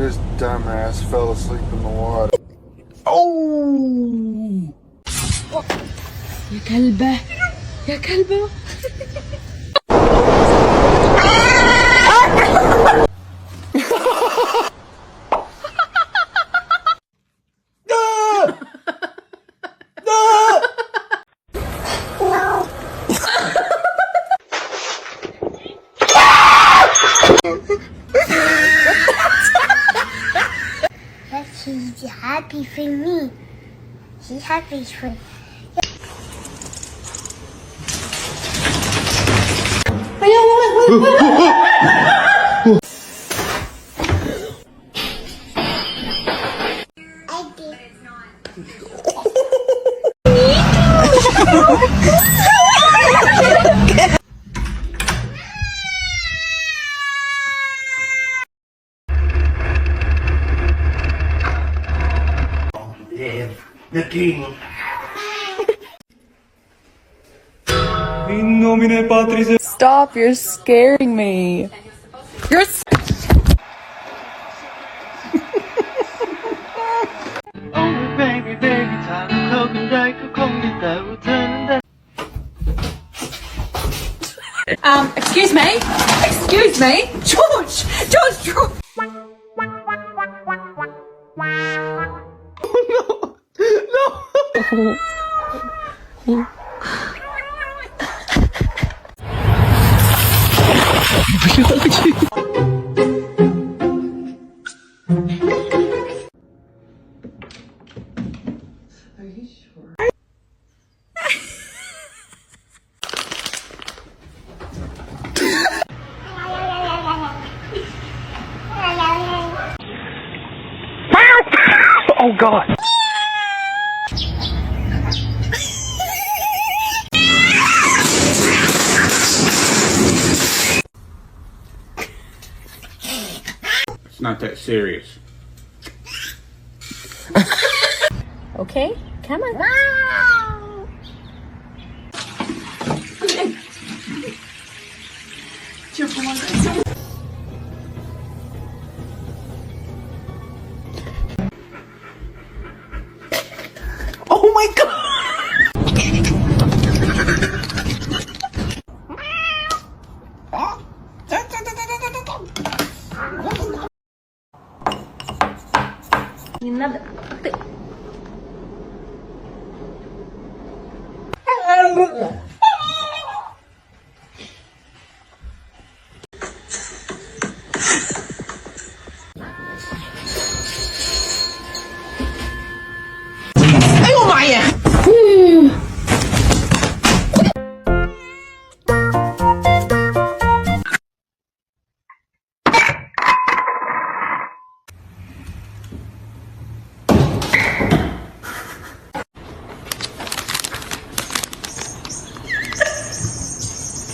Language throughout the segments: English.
This dumbass fell asleep in the water. Oh! يا كلبة يا كلبة. She's happy for me. She's happy for me. The king. Stop, you're scaring me. You're excuse me? Excuse me? George! George! Are you sure? Oh God. It's not that serious. Okay, come on. Wow! Oh my God.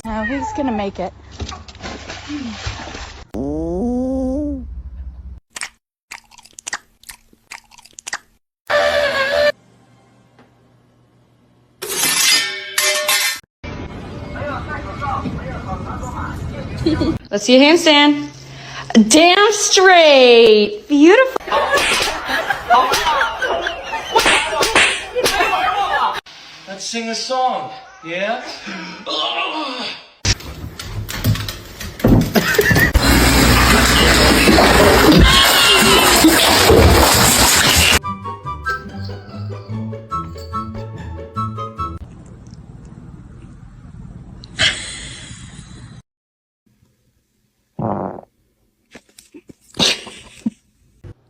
Now who's gonna make it? Let's see a handstand. Damn straight. Beautiful. Let's sing a song. Yeah?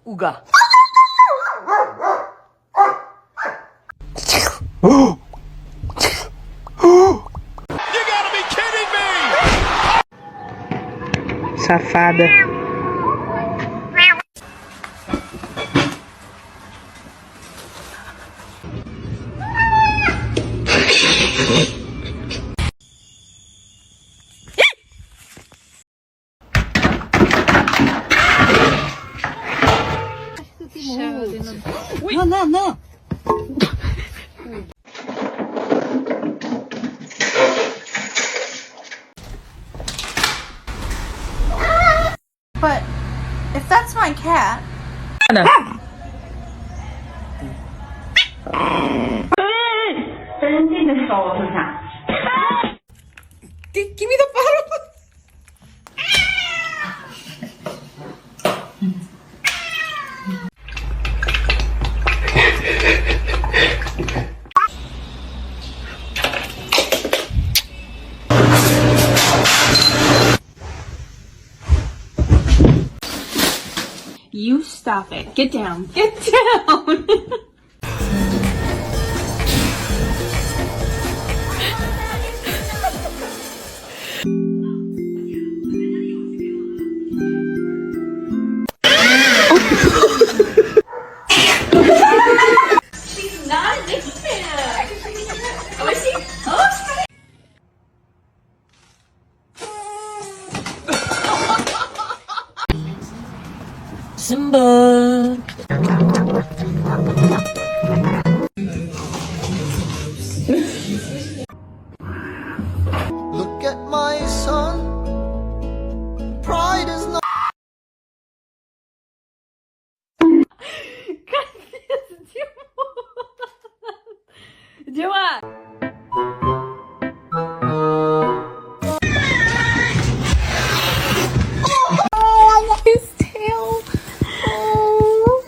Uga. You gotta be kidding me! Safada. No, no, no. But if that That's my cat. Give me the bottle. You stop it. Get down. Get down. She's not addicted. Oh, is she? Oh, Simba. Look at my son. Pride is not. do it. His tail. Oh.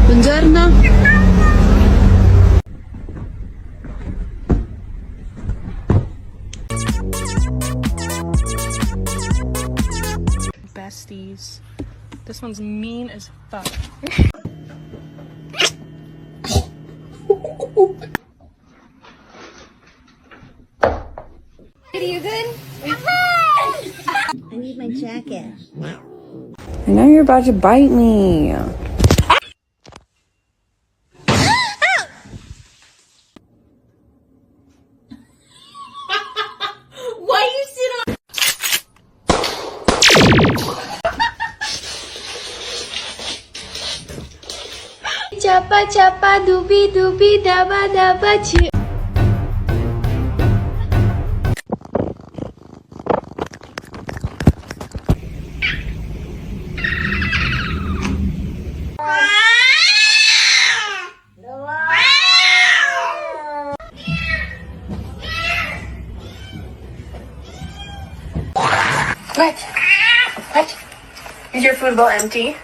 Buongiorno. Besties. This one's mean as fuck. Are you good? I need my jacket. I know you're about to bite me. Why you sit on? Chapa chapa dubi dubi daba daba chi. What? What? Is your food bowl empty?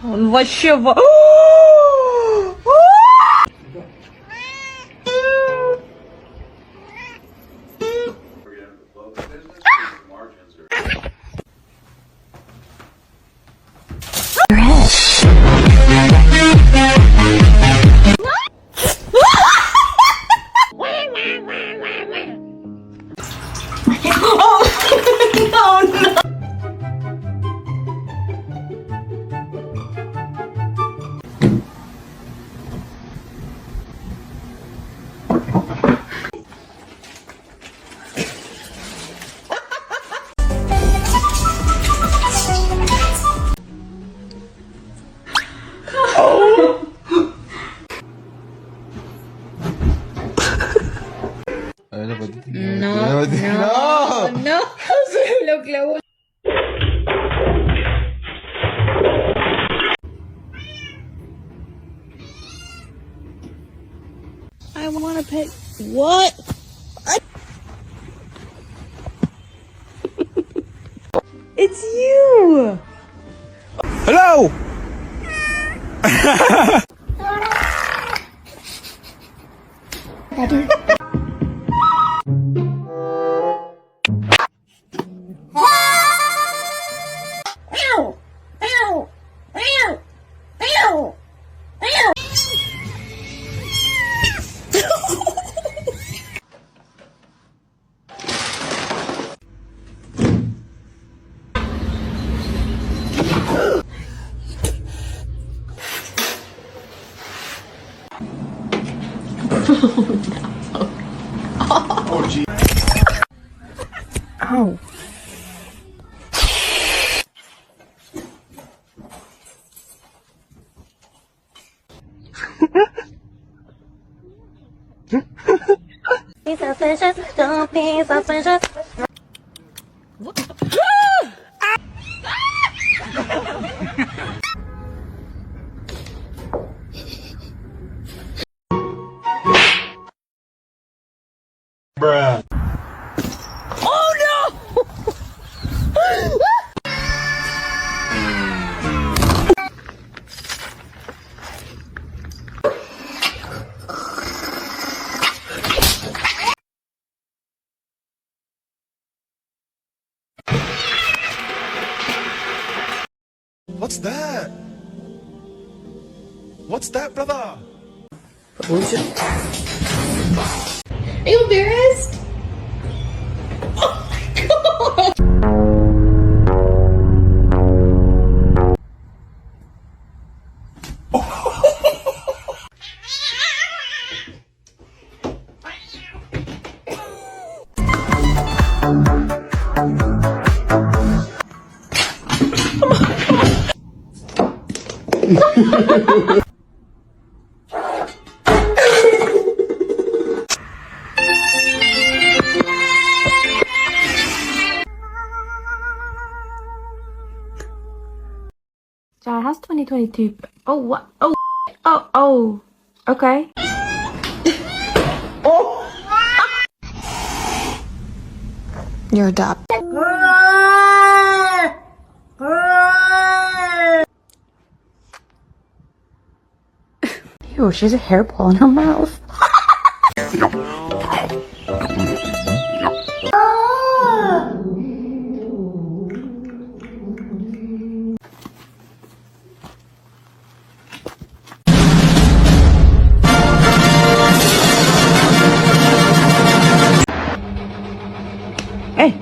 Он вообще... No. Lo clavó. I want to pet. What? It's you. Hello. Oh. Be suspicious, don't be suspicious. Bruh. What's that? What's that, brother? Are you embarrassed? John, how's 2022? Oh, what? Oh, oh. Okay. You're adopted. Ew, she has a hair ball in her mouth. Hey.